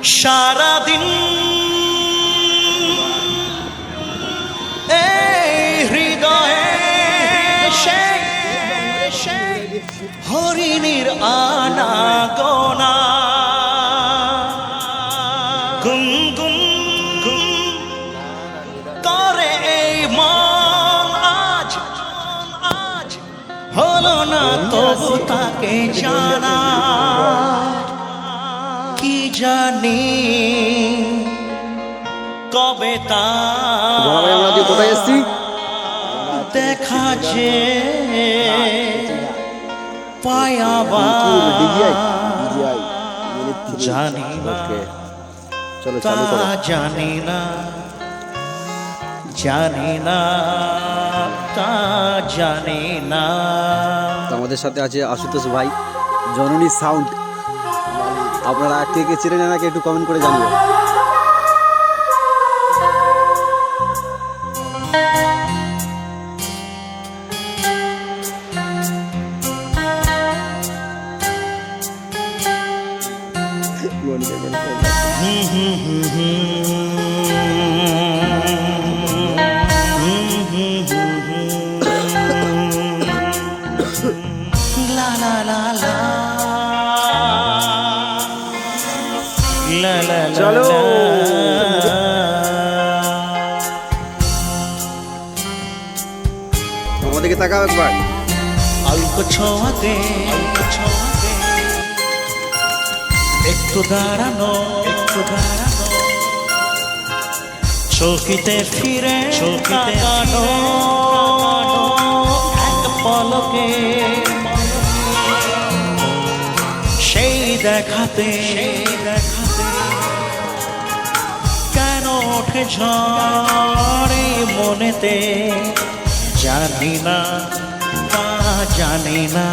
সারাদিন এই হৃদয়ে সেই হরিণীর আনাগোনা গুম গুম গুম করে এই মন আজ হলো না তবু তাকে জানা কি জানি কবে তা কোথায় এসছি দেখা যে পায়াবা জানি না তা জানি না তা জানি না। আমাদের সাথে আছে আশুতোষ ভাই, জননী সাউন্ড। আপনারা কে কে চিনেন নাকি একটু কমেন্ট করে জানিও। লা লা লা লা লা লা চলো। আমাদেরকে তাকাও একবার। অল্প ছোঁয়াতে একটু দাঁড়ানো চৌকিতে ফিরে তাকানো এক পলকে সেই দেখাতে কেন ওঠে ঝড়ে মনেতে জানি না তা জানি না।